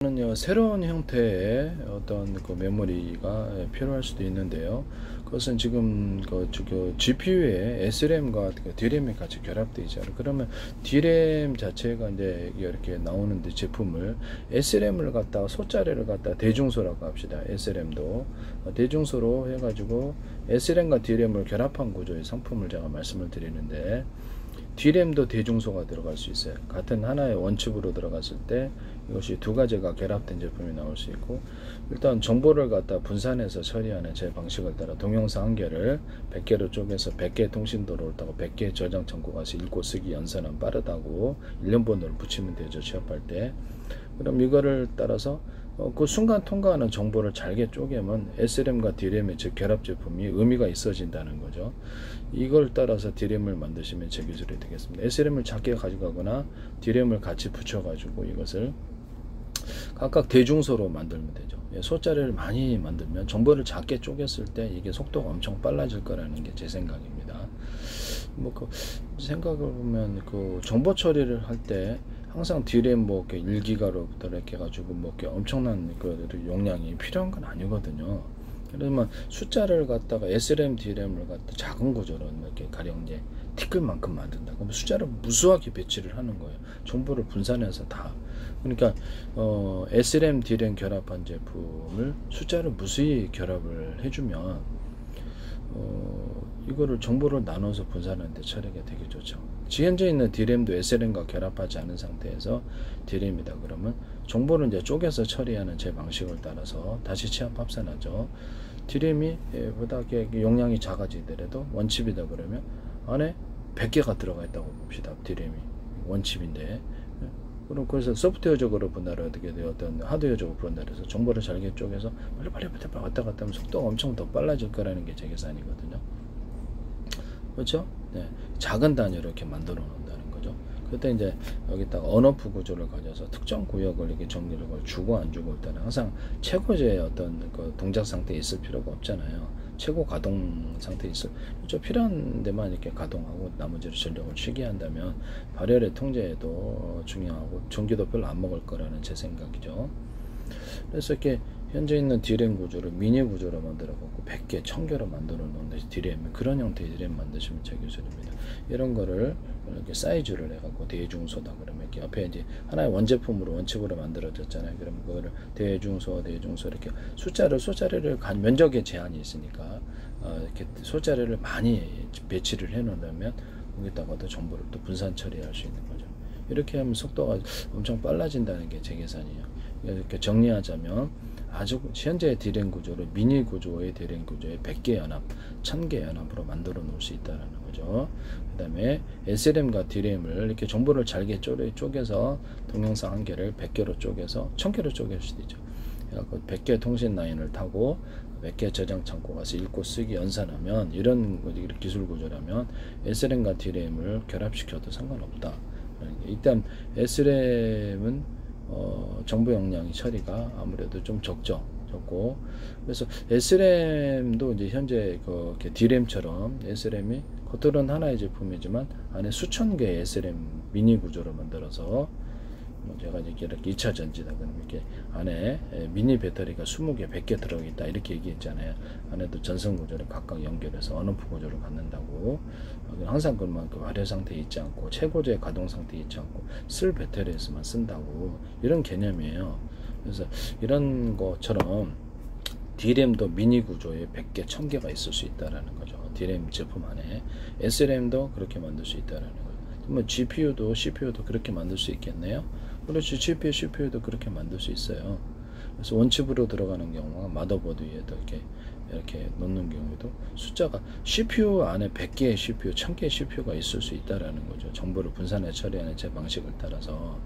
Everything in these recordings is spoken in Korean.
는요, 새로운 형태의 어떤 그 메모리가 필요할 수도 있는데요. 그것은 지금 그 GPU에 SRAM과 D램이 같이 결합되어 있잖아요. 그러면 D램 자체가 이제 이렇게 나오는데 제품을 SRAM을 갖다가 소자리를 갖다 대중소라고 합시다. SRAM도 대중소로 해가지고 SRAM과 D램을 결합한 구조의 상품을 제가 말씀을 드리는데, D램도 대중소가 들어갈 수 있어요. 같은 하나의 원칩으로 들어갔을 때 이것이 두 가지가 결합된 제품이 나올 수 있고, 일단 정보를 갖다 분산해서 처리하는 제 방식을 따라 동영상 한 개를 100개로 쪼개서 100개 통신도로 옳다고 100개 저장 창고 가서 읽고 쓰기 연산은 빠르다고 1년 번호를 붙이면 되죠, 취업할 때. 그럼 이거를 따라서 그 순간 통과하는 정보를 잘게 쪼개면 SRAM과 D램의 즉 결합 제품이 의미가 있어진다는 거죠. 이걸 따라서 D램을 만드시면 제 기술이 되겠습니다. SRAM을 작게 가져가거나 D램을 같이 붙여가지고 이것을 각각 대중소로 만들면 되죠. 소자리를 많이 만들면 정보를 작게 쪼갰을 때 이게 속도가 엄청 빨라질 거라는 게 제 생각입니다. 생각을 보면 정보 처리를 할 때 항상 D램 이렇게 1기가로부터 이렇게 해가지고 이렇게 엄청난 용량이 필요한 건 아니거든요. 그러면 숫자를 갖다가 SRAM, D램을 갖다 작은 구조로 이렇게 가령 이제 티끌만큼 만든다. 그럼 숫자를 무수하게 배치를 하는 거예요. 정보를 분산해서 다. 그러니까 SRAM, D램 결합한 제품을 숫자를 무수히 결합을 해주면 이거를 정보를 나눠서 분산하는데 처리가 되게 좋죠. 현재 있는 D램도 SRAM과 결합하지 않은 상태에서 D램이다 그러면 정보를 이제 쪼개서 처리하는 제 방식을 따라서 다시 취합 합산하죠. D램이 보다 용량이 작아지더라도 원칩이다 그러면 안에 100개가 들어가 있다고 봅시다. D램이 원칩인데, 그럼 그래서 소프트웨어적으로 분할을 어떻게 돼요? 어떤 하드웨어적으로 분할해서 정보를 잘게 쪼개서 빨리 왔다 갔다 하면 속도가 엄청 더 빨라질 거라는 게 제 계산이거든요. 그렇죠? 네. 작은 단위로 이렇게 만들어 놓는다는 거죠. 그때 이제 여기다가 언어프 구조를 가져서 특정 구역을 이렇게 정리를 주고 안 주고 일단 항상 최고의 어떤 동작 상태에 있을 필요가 없잖아요. 최고 가동 상태에 있을 필요한 데만 이렇게 가동하고 나머지를 전력을 쉬게 한다면 발열의 통제에도 중요하고 전기도 별로 안 먹을 거라는 제 생각이죠. 그래서 이렇게 현재 있는 D램 구조를 미니 구조로 만들어 갖고 100개, 1000개로 만들어 놓은 D램, 그런 형태의 D램 만드시면 제 기술입니다. 이런 거를 이렇게 사이즈를 해 갖고 대중소다 그러면 이렇게 옆에 이제 하나의 원제품으로 원칙으로 만들어졌잖아요. 그러면 그거를 대중소 이렇게 소자리를 면적에 제한이 있으니까 이렇게 소자리를 많이 배치를 해 놓으면 거기다가도 정보를 또 분산 처리할 수 있는 거죠. 이렇게 하면 속도가 엄청 빨라진다는 게 제 계산이에요. 이렇게 정리하자면 아주 현재의 D램 구조를 미니 구조의 D램 구조의 100개 연합, 1000개 연합으로 만들어 놓을 수 있다는 거죠. 그 다음에 SRAM과 D램을 이렇게 정보를 잘게 쪼개서 동영상 한 개를 100개로 쪼개서 1000개로 쪼갤 수도 있죠. 그래서 100개 통신 라인을 타고 100개 저장 창고 가서 읽고 쓰기 연산하면 이런 기술 구조라면 SRAM과 D램을 결합시켜도 상관없다. 일단 SRAM은 정보 용량이 처리가 아무래도 좀 적고, 그래서 SRAM도 이제 현재 D램처럼 SRAM이 겉으로는 하나의 제품이지만 안에 수천 개의 SRAM 미니 구조로 만들어서 제가 이렇게 2차 전지다 그러면 이렇게 안에 미니 배터리가 20개, 100개 들어있다 이렇게 얘기했잖아요. 안에도 전선 구조를 각각 연결해서 언어프 구조를 갖는다고. 항상 그만 발열 상태에 있지 않고 최고조의 가동 상태에 있지 않고 쓸 배터리에서만 쓴다고, 이런 개념이에요. 그래서 이런 것처럼 D램도 미니 구조에 100개, 1000개가 있을 수 있다라는 거죠. D램 제품 안에 SRAM도 그렇게 만들 수 있다라는 거예요. GPU도 CPU도 그렇게 만들 수 있겠네요. 그렇지, GPU, CPU도 그렇게 만들 수 있어요. 그래서 원칩으로 들어가는 경우가 마더보드 위에도 이렇게 놓는 경우에도 숫자가 CPU 안에 100개의 CPU, 1000개의 CPU가 있을 수 있다라는 거죠. 정보를 분산해 처리하는 제 방식을 따라서.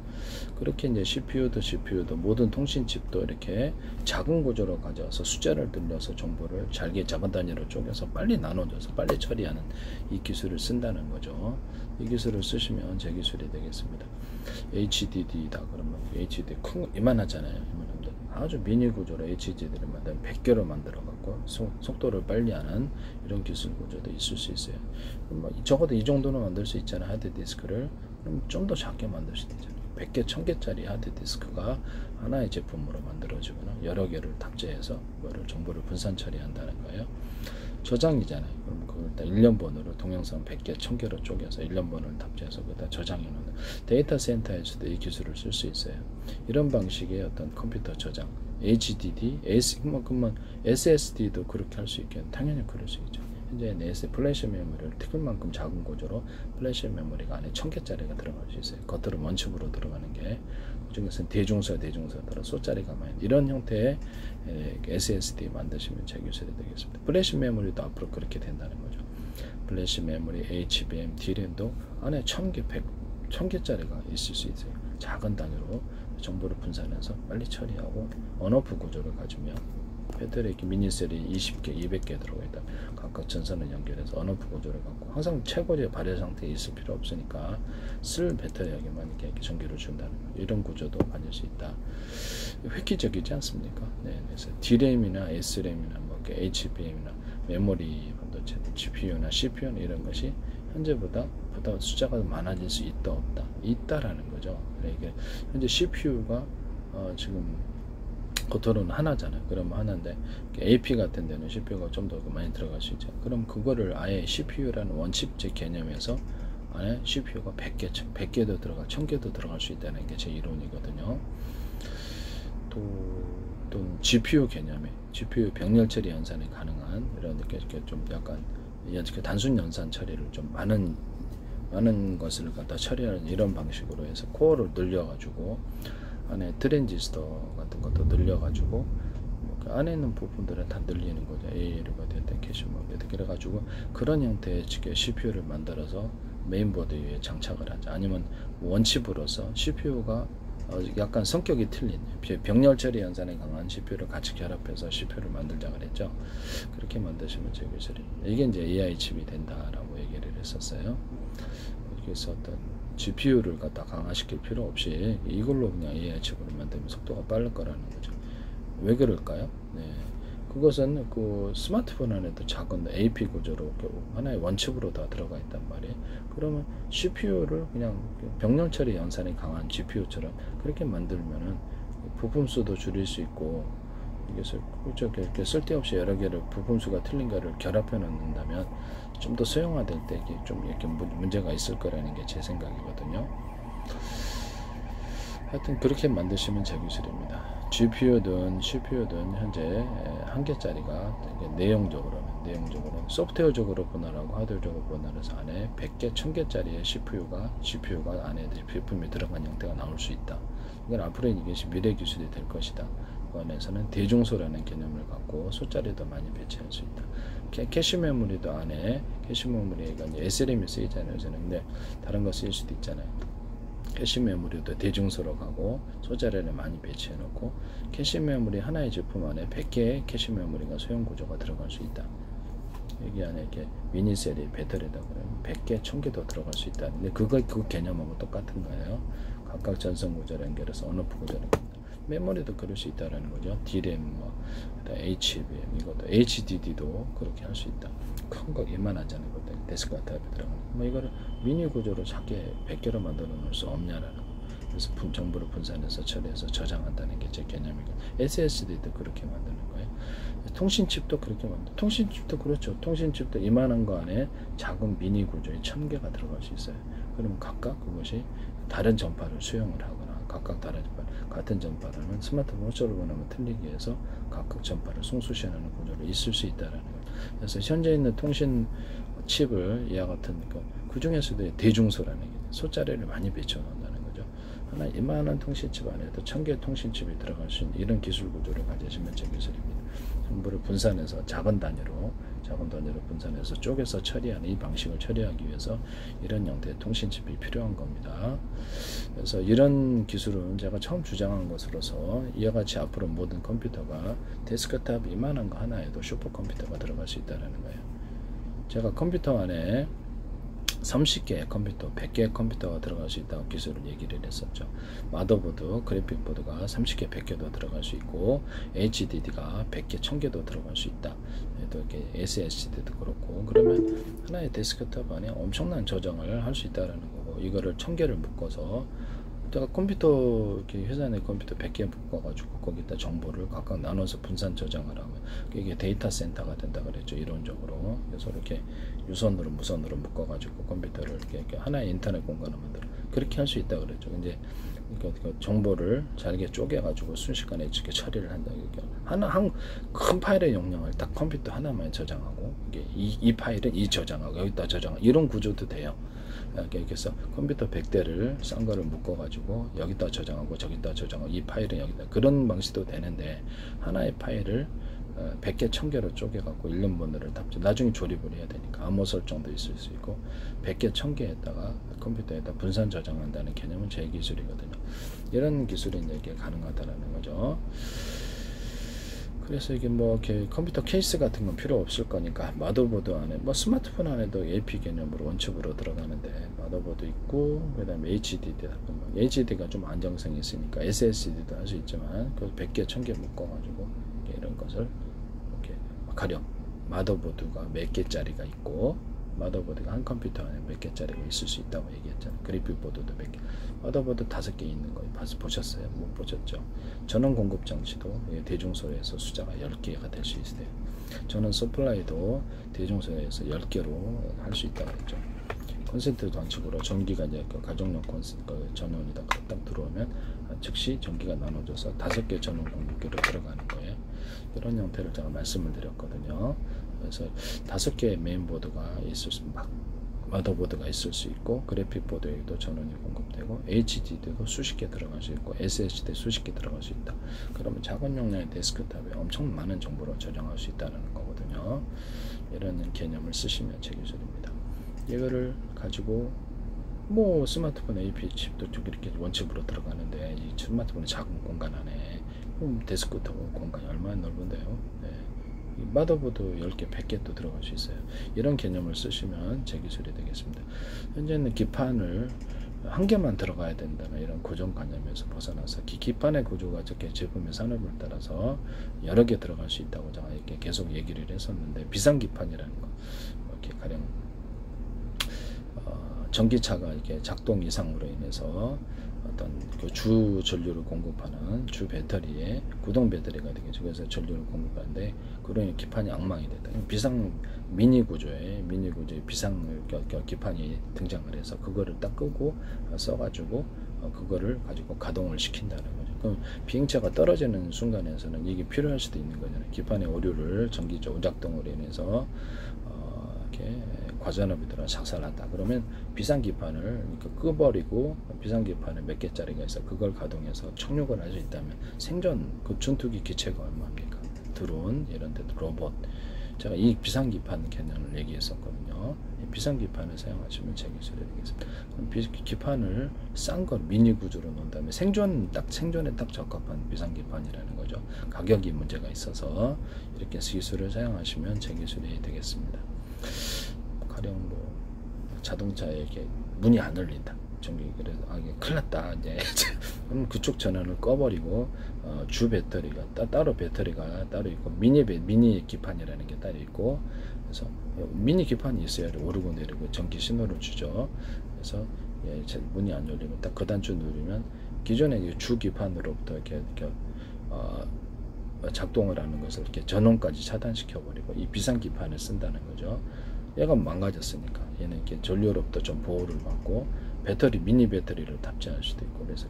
그렇게 이제 CPU도 GPU도 모든 통신칩도 이렇게 작은 구조로 가져와서 숫자를 늘려서 정보를 잘게 작은 단위로 쪼개서 빨리 나눠줘서 빨리 처리하는 이 기술을 쓴다는 거죠. 이 기술을 쓰시면 제 기술이 되겠습니다. HDD다 그러면 HDD 이만하잖아요. 아주 미니 구조로 HDD를 만든 100개로 만들어 갖고 속도를 빨리 하는 이런 기술 구조도 있을 수 있어요. 적어도 이 정도는 만들 수 있잖아요. 하드디스크를. 그럼 좀 더 작게 만들 수 있잖아요. 100개, 1000개짜리 하드디스크가 하나의 제품으로 만들어지거나 여러 개를 탑재해서 그거를 정보를 분산 처리한다는 거예요. 저장이잖아요. 그럼 그걸 일단 1년번호로 동영상 100개, 1000개로 쪼개서 1년번호를 탑재해서 거기다 저장해 놓는 데이터 센터에서도 이 기술을 쓸 수 있어요. 이런 방식의 어떤 컴퓨터 저장, HDD, SSD도 그렇게 할 수 있겠네. 당연히 그럴 수 있죠. 현재 내에서 플래시 메모리를 튀길만큼 작은 구조로 플래시 메모리가 안에 1000개짜리가 들어갈 수 있어요. 겉으로 원칩으로 들어가는 게, 그중에서는 대중소따라 쏘짜리가 많이, 이런 형태의 SSD 만드시면 제 기술이 되겠습니다. 플래시 메모리도 앞으로 그렇게 된다는 거죠. 플래시 메모리, HBM, D램도 안에 1000개짜리가 있을 수 있어요. 작은 단위로 정보를 분산해서 빨리 처리하고 언오프 구조를 가지면 배터리 이렇게 미니셀이 20개, 200개 들어가 있다. 각각 전선을 연결해서 언오프 구조를 갖고 항상 최고의 발열 상태에 있을 필요 없으니까 쓸 배터리에게만 이렇게 전기를 준다는 거. 이런 구조도 가질 수 있다. 획기적이지 않습니까? 네, 그래서 D램이나 S램이나 뭐 HBM이나 메모리 반도체, GPU나 CPU나 이런 것이 현재보다 숫자가 많아질 수 있다 없다? 있다라는 거죠. 이게 현재 CPU가 지금 겉으로는 하나잖아요. 그러면 하나인데 AP 같은 데는 CPU가 좀 더 많이 들어갈 수 있죠. 그럼 그거를 아예 CPU라는 원칩제 개념에서 안에 CPU가 100개도 들어가 1000개도 들어갈 수 있다는 게 제 이론이거든요. 또 GPU 개념에 GPU 병렬 처리 연산이 가능한 이런 이렇게 좀 약간 단순 연산 처리를 좀 많은 것을 갖다 처리하는 이런 방식으로 해서 코어를 늘려가지고 안에 트랜지스터 같은 것도 늘려가지고 그 안에 있는 부분들은 다 늘리는 거죠. ALU가 됐든 캐시모가 됐든 그래가지고 그런 형태의 CPU를 만들어서 메인보드 위에 장착을 하자. 아니면 원칩으로서 CPU가 약간 성격이 틀린 병렬 처리 연산에 강한 CPU를 같이 결합해서 CPU를 만들자 그랬죠. 그렇게 만드시면 제 기술이 이게 이제 AI 칩이 된다라고 얘기를 했었어요. 그래서 어떤 GPU를 갖다 강화시킬 필요 없이 이걸로 그냥 AI 칩으로 만들면 속도가 빠를 거라는 거죠. 왜 그럴까요? 네. 그것은 그 스마트폰 안에도 작은 AP 구조로 하나의 원칩으로 다 들어가 있단 말이에요. 그러면 CPU를 그냥 병렬 처리 연산이 강한 GPU처럼 그렇게 만들면은 부품 수도 줄일 수 있고, 이게 이렇게 쓸데없이 여러 개를 부품 수가 틀린 거를 결합해 놓는다면 좀 더 소형화될 때 이게 좀 이렇게 문제가 있을 거라는 게 제 생각이거든요. 하여튼 그렇게 만드시면 제 기술입니다. GPU든 CPU든 현재 한 개짜리가 내용적으로는 소프트웨어적으로 분할하고 하드웨어적으로 분할해서 안에 100개, 1000개짜리의 GPU가 안에 부품이 들어간 형태가 나올 수 있다. 이건 앞으로 이것이 미래 기술이 될 것이다. 그 안에서는 대중소라는 개념을 갖고 숫자리도 많이 배치할 수 있다. 캐시 메모리도 안에 캐시 메모리가 이제 SRAM이 쓰이잖아요. 요새는. 근데 다른 거 쓰일 수도 있잖아요. 캐시 메모리도 대중소로 가고 소자리를 많이 배치해 놓고 캐시 메모리 하나의 제품 안에 100개의 캐시 메모리가 소형 구조가 들어갈 수 있다. 여기 안에 이렇게 미니셀이 배터리다 그러면 100개, 1000개도 들어갈 수 있다. 근데 그 개념하고 똑같은 거예요. 각각 전선 구조를 연결해서 언오프 구조를 연결합니다. 메모리도 그럴 수 있다라는 거죠. D램, HBM, 이것도 HDD도 그렇게 할 수 있다. 큰 거 이만하잖아요. 데스크탑에 들어가는. 이거를 미니 구조로 작게 100개로 만들어 놓을 수 없냐라는 거. 그래서 정보를 분산해서 처리해서 저장한다는 게 제 개념이고, SSD도 그렇게 만드는 거예요. 통신칩도 그렇게 통신칩도 그렇죠. 통신칩도 이만한 거 안에 작은 미니 구조에 1000개가 들어갈 수 있어요. 그러면 각각 그것이 다른 전파를 수용을 하거나 각각 다른 전파, 같은 전파라면 스마트폰 어쩌고 보면 틀리기 위해서 각각 전파를 송수시하는 구조로 있을 수 있다라는 거예요. 그래서 현재 있는 통신 칩을 이와 같은 그 중에서도 대중소라는 게 소자리를 많이 배쳐 놓는다는 거죠. 하나 이만한 통신칩 안에도 1000개의 통신칩이 들어갈 수 있는 이런 기술 구조를 가지시면 제 기술입니다. 정보를 분산해서 작은 단위로 분산해서 쪼개서 처리하는 이 방식을 처리하기 위해서 이런 형태의 통신칩이 필요한 겁니다. 그래서 이런 기술은 제가 처음 주장한 것으로서 이와 같이 앞으로 모든 컴퓨터가 데스크탑 이만한 거 하나에도 슈퍼컴퓨터가 들어갈 수 있다는 거예요. 제가 컴퓨터 안에 30개의 컴퓨터, 100개의 컴퓨터가 들어갈 수 있다고 기술을 얘기를 했었죠. 마더보드, 그래픽보드가 30개, 100개도 들어갈 수 있고 HDD가 100개, 1000개도 들어갈 수 있다. 또 이렇게 SSD도 그렇고, 그러면 하나의 데스크탑 안에 엄청난 저장을 할 수 있다는 거고, 이거를 1000개를 묶어서 제가 컴퓨터 이렇게 회사 내 컴퓨터 100개 묶어가지고 거기다 정보를 각각 나눠서 분산 저장을 하면 이게 데이터 센터가 된다 그랬죠, 이론적으로. 그래서 이렇게 유선으로 무선으로 묶어가지고 컴퓨터를 이렇게 하나의 인터넷 공간을 만들어 그렇게 할 수 있다 그랬죠. 이제 그 정보를 잘게 쪼개가지고 순식간에 이렇게 처리를 한다. 하나 한 큰 파일의 용량을 딱 컴퓨터 하나만 저장하고 이게 이 파일은 이 저장하고 여기다 저장하고 이런 구조도 돼요. 그래서 컴퓨터 100대를 싼 거를 묶어가지고 여기다 저장하고 저기다 저장하고 이 파일은 여기다 그런 방식도 되는데 하나의 파일을 100개 1000개로 쪼개갖고 1년번호를 답죠. 나중에 조립을 해야 되니까 암호 설정도 있을 수 있고 100개 1000개에다가 컴퓨터에다 분산 저장한다는 개념은 제 기술이거든요. 이런 기술이 이제 가능하다라는 거죠. 그래서 이게 뭐 이렇게 컴퓨터 케이스 같은 건 필요 없을 거니까 마더보드 안에 뭐 스마트폰 안에도 AP 개념으로 원축으로 들어가는데 마더보드 있고 그다음에 HDD가 좀 안정성이 있으니까 SSD도 할 수 있지만 그 100개 1000개 묶어가지고 이런 것을 이렇게 가령 마더보드가 몇 개짜리가 있고 마더보드가 한 컴퓨터 안에 몇 개짜리가 있을 수 있다고 얘기했잖아요. 그래픽 보드도 몇 개, 마더보드 5개 있는 거 보셨어요? 못 보셨죠? 전원 공급 장치도 대중소에서 숫자가 10개가 될 수 있어요. 전원 서플라이도 대중소에서 10개로 할 수 있다고 했죠. 콘센트 방식으로 전기가 이제 그 가정용 전원이다 딱 들어오면 즉시 전기가 나눠져서 5개 전원 공급기로 들어가는 거예요. 이런 형태를 제가 말씀을 드렸거든요. 그래서 5개의 메인보드가 있을 수, 마더보드가 있을 수 있고 그래픽 보드에도 전원이 공급되고 HDD도 수십 개 들어갈 수 있고 SSD 수십 개 들어갈 수 있다. 그러면 작은 용량의 데스크탑에 엄청 많은 정보를 저장할 수 있다는 거거든요. 이런 개념을 쓰시면 제 기술입니다. 이거를 가지고 뭐 스마트폰 AP 칩도 이렇게 원칩으로 들어가는데 이 스마트폰의 작은 공간 안에 데스크탑 공간이 얼마나 넓은데요. 네. 마더보드 10개, 100개도 들어갈 수 있어요. 이런 개념을 쓰시면 제 기술이 되겠습니다. 현재는 기판을 한 개만 들어가야 된다는 이런 고정관념에서 벗어나서 기판의 구조가 저렇게 제품의 산업을 따라서 여러 개 들어갈 수 있다고 제가 이렇게 계속 얘기를 했었는데 비상기판이라는 거 이렇게 가령 전기차가 이렇게 작동 이상으로 인해서 어떤 그 주 전류를 공급하는 주 배터리에 구동 배터리가 되겠죠. 그래서 전류를 공급하는데 그런 기판이 엉망이 됐다. 비상 미니 구조의 비상 기판이 등장을 해서 그거를 딱 끄고 써가지고 그거를 가지고 가동을 시킨다는 거죠. 그럼 비행체가 떨어지는 순간에서는 이게 필요할 수도 있는 거잖아요. 기판의 오류를 전기적 오작동으로 인해서 이렇게 과전압이 들어 작살났다. 그러면 비상기판을 꺼버리고 비상기판에 몇 개짜리가 있어 그걸 가동해서 착륙을 할 수 있다면 생존 그 전투기 기체가 얼마입니까? 드론 이런 데도 로봇. 제가 이 비상기판 개념을 얘기했었거든요. 이 비상기판을 사용하시면 제 기술이 되겠습니다. 그럼 기판을 싼 거 미니 구조로 놓은 다음에 생존에 딱 적합한 비상기판이라는 거죠. 가격이 문제가 있어서 이렇게 기술을 사용하시면 제 기술이 되겠습니다. 가령 뭐 자동차에 이렇게 문이 안 열린다. 전기 그래서 이게 큰일 났다. 이제 그럼 그쪽 전원을 꺼버리고 주 배터리가 따로 배터리가 따로 있고 미니 기판이라는 게 따로 있고 그래서 미니 기판이 있어야 오르고 내리고 전기 신호를 주죠. 그래서 문이 안 열리면 딱 그 단추 누르면 기존의 주 기판으로부터 이렇게 작동을 하는 것을 이렇게 전원까지 차단시켜 버리고 이 비상 기판을 쓴다는 거죠. 얘가 망가졌으니까 얘는 이렇게 전류로부터 좀 보호를 받고 배터리 미니 배터리를 탑재할 수도 있고 그래서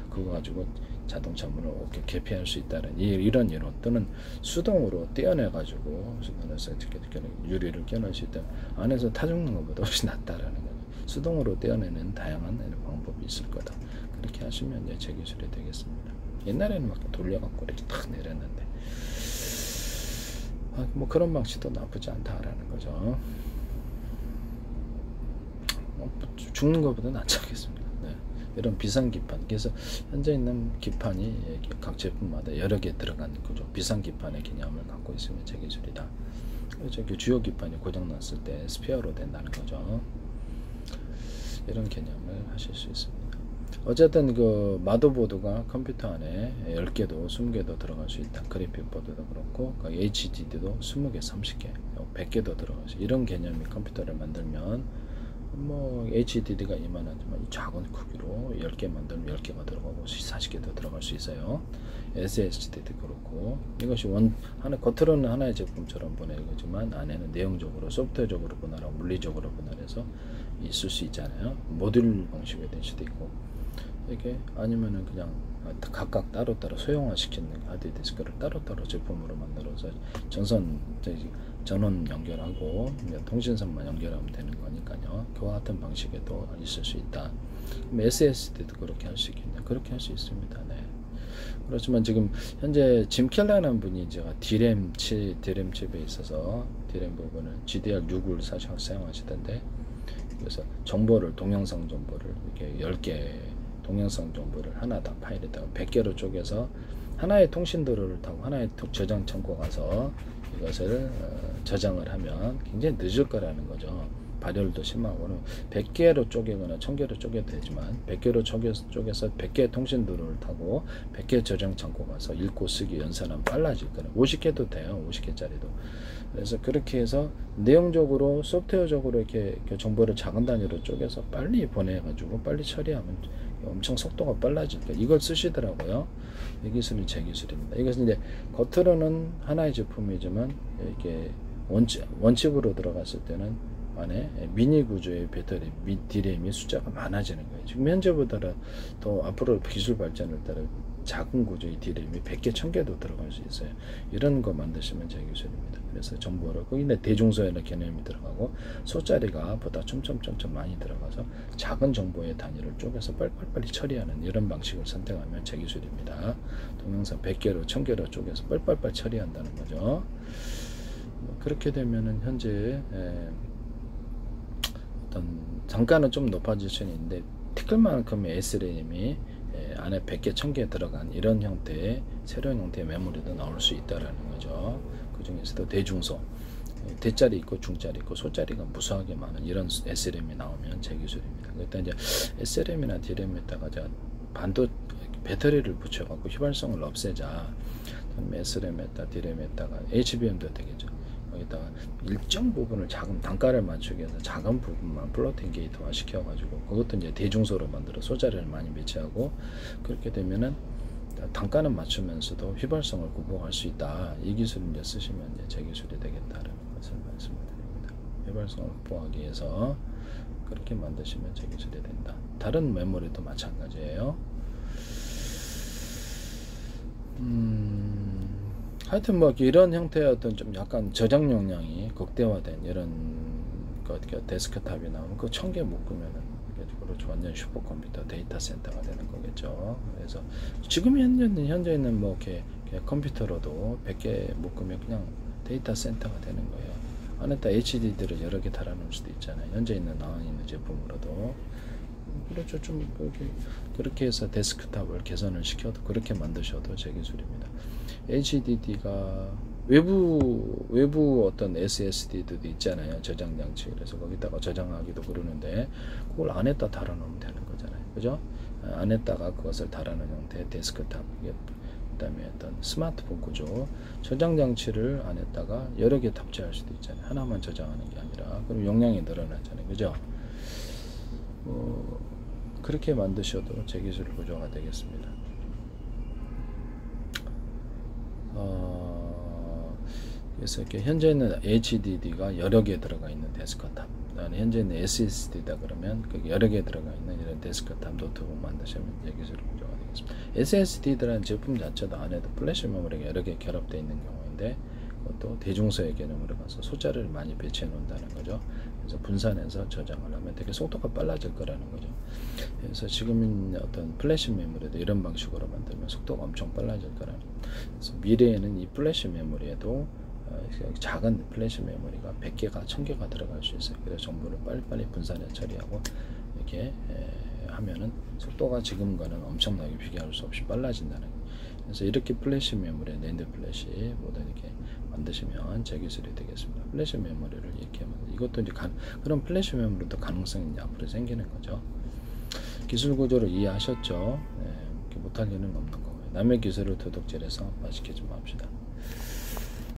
그거 가지고 자동차 문을 이렇게 개폐할 수 있다는 이런 이론 또는 수동으로 떼어내 가지고 수동에서 이렇게 유리를 껴낼 수 있다. 안에서 타죽는 것보다 훨씬 낫다라는 거죠. 수동으로 떼어내는 다양한 방법이 있을 거다. 그렇게 하시면 제 기술이 되겠습니다. 옛날에는 막 돌려갖고 이렇게 탁 내렸는데 뭐 그런 방식도 나쁘지 않다라는 거죠. 죽는 것보다 낫지 않겠습니다. 네. 이런 비상기판. 그래서 현재 있는 기판이 각 제품마다 여러 개 들어간 구조. 비상기판의 개념을 갖고 있으면 제 기술이다. 저기 주요 기판이 고장났을 때 스페어로 된다는 거죠. 이런 개념을 하실 수 있습니다. 어쨌든 그 마더보드가 컴퓨터 안에 10개도 20개도 들어갈 수 있다. 그래픽 보드도 그렇고 HDD도 20개, 30개, 100개도 들어갈 수 있다. 이런 개념이 컴퓨터를 만들면 뭐 HDD가 이만하지만 이 작은 크기로 10개 만들면 10개가 들어가고 40개도 들어갈 수 있어요. SSD도 그렇고 이것이 겉으로는 하나의 제품처럼 보내지만 안에는 내용적으로 소프트웨어적으로 분할하고 물리적으로 분할해서 있을 수 있잖아요. 모듈 방식이 될 수도 있고 이게 아니면은 그냥 각각 따로따로 소형화 시키는 하드디스크를 따로따로 제품으로 만들어서 전원 연결하고 통신선만 연결하면 되는 거니까요. 그와 같은 방식에도 있을 수 있다. SSD도 그렇게 할 수 있겠냐? 그렇게 할 수 있습니다. 네. 그렇지만 지금 현재 짐 켈러라는 분이 제가 디램 칩에 있어서 디램 부분을 GDR6을 사용하시던데, 그래서 정보를 동영상 정보를 이렇게 10개 동영상 정보를 하나다 파일에다가 100개로 쪼개서 하나의 통신도로를 타고 하나의 저장 창고 가서 이것을 저장을 하면 굉장히 늦을 거라는 거죠. 발열도 심하고는 100개로 쪼개거나 1000개로 쪼개도 되지만 100개로 쪼개서 100개 통신도로를 타고 100개 저장 창고 가서 읽고 쓰기 연산하면 빨라질 거예요. 50개도 돼요. 50개짜리도. 그래서 그렇게 해서 내용적으로 소프트웨어적으로 이렇게 정보를 작은 단위로 쪼개서 빨리 보내가지고 빨리 처리하면 엄청 속도가 빨라질 거예요. 이걸 쓰시더라고요. 이 기술이 제 기술입니다. 이것은 이제 겉으로는 하나의 제품이지만 이렇게 원칙으로 들어갔을 때는 안에 미니 구조의 배터리, D램이 숫자가 많아지는 거예요. 지금 현재보다 더 앞으로 기술 발전을 따라 작은 구조의 D램이 100개, 1000개도 들어갈 수 있어요. 이런 거 만드시면 제 기술입니다. 그래서 정보를 거기는 대중소에는 개념이 들어가고 소자리가 보다 촘촘 많이 들어가서 작은 정보의 단위를 쪼개서 빨리빨리 처리하는 이런 방식을 선택하면 제 기술입니다. 동영상 100개로 1000개로 쪼개서 빨리빨리 처리한다는 거죠. 그렇게 되면은 현재 어떤 단가는 좀 높아질 수는 있는데 티끌만큼의 SRAM이 안에 100개, 1000개 들어간 이런 형태의 새로운 형태의 메모리도 나올 수 있다라는 거죠. 그 중에서도 대중소, 대짜리 있고 중짜리 있고 소짜리가 무수하게 많은 이런 SRAM이 나오면 제 기술입니다. 그때 이제 SRAM이나 DRAM에다가 제가 배터리를 붙여갖고 휘발성을 없애자. SRAM에다가 DRAM에다가 HBM도 되겠죠. 여기다가 일정 부분을 작은 단가를 맞추기 위해서 작은 부분만 플로팅 게이트화 시켜가지고 그것도 이제 대중소로 만들어 소자리를 많이 배치하고 그렇게 되면은 단가는 맞추면서도 휘발성을 극복할 수 있다. 이 기술을 이제 쓰시면 이제 제 기술이 되겠다는 것을 말씀을 드립니다. 휘발성을 극복하기 위해서 그렇게 만드시면 제 기술이 된다. 다른 메모리도 마찬가지예요. 하여튼 뭐 이런 형태의 어떤 좀 약간 저장 용량이 극대화된 이런 데스크탑이 나오면 그 1000개 묶으면은 그렇죠. 완전 슈퍼컴퓨터 데이터 센터가 되는 거겠죠. 그래서 지금 현재는 뭐 이렇게 컴퓨터로도 100개 묶으면 그냥 데이터 센터가 되는 거예요. 안에다 HDD를 여러 개 달아놓을 수도 있잖아요. 현재 나와 있는 제품으로도. 그렇죠. 좀 그렇게 해서 데스크탑을 개선을 시켜도 그렇게 만드셔도 제 기술입니다. HDD가 외부 어떤 SSD도 있잖아요. 저장 장치. 그래서 거기다가 저장하기도 그러는데 그걸 안에다 달아놓으면 되는 거잖아요. 그죠? 안에다가 그것을 달아놓은 형태의 데스크탑. 그다음에 어떤 스마트폰 구조. 저장 장치를 안에다가 여러 개 탑재할 수도 있잖아요. 하나만 저장하는 게 아니라. 그럼 용량이 늘어나잖아요. 그죠? 그렇게 만드셔도 제 기술 구조가 되겠습니다. 그래서 이렇게 현재는 HDD가 여러 개 들어가 있는 데스크탑, 현재는 SSD다 그러면 여러 개 들어가 있는 이런 데스크탑 노트북 만드시면 제 기술 구조가 되겠습니다. SSD라는 제품 자체도 안에도 플래시 메모리가 여러 개 결합되어 있는 경우인데 그것도 대중소의 개념으로 가서 소자리를 많이 배치해 놓는다는 거죠. 그래서 분산해서 저장을 하면 되게 속도가 빨라질 거라는 거죠. 그래서 지금 어떤 플래시 메모리도 이런 방식으로 만들면 속도가 엄청 빨라질 거라는 거죠. 그래서 미래에는 이 플래시 메모리에도 작은 플래시 메모리가 100개가 1000개가 들어갈 수 있어요. 그래서 정보를 빨리빨리 분산해 처리하고 이렇게 하면은 속도가 지금과는 엄청나게 비교할 수 없이 빨라진다는 거예요. 그래서 이렇게 플래시 메모리, 낸드 플래시 모두 이렇게 만드시면 제 기술이 되겠습니다. 플래시 메모리를 이렇게 하면 이것도 이제 그런 플래시 메모리도 가능성이 이제 앞으로 생기는 거죠. 기술 구조를 이해하셨죠? 네, 못할 일은 없는 거고요. 남의 기술을 도둑질해서 맛있게 좀 합시다.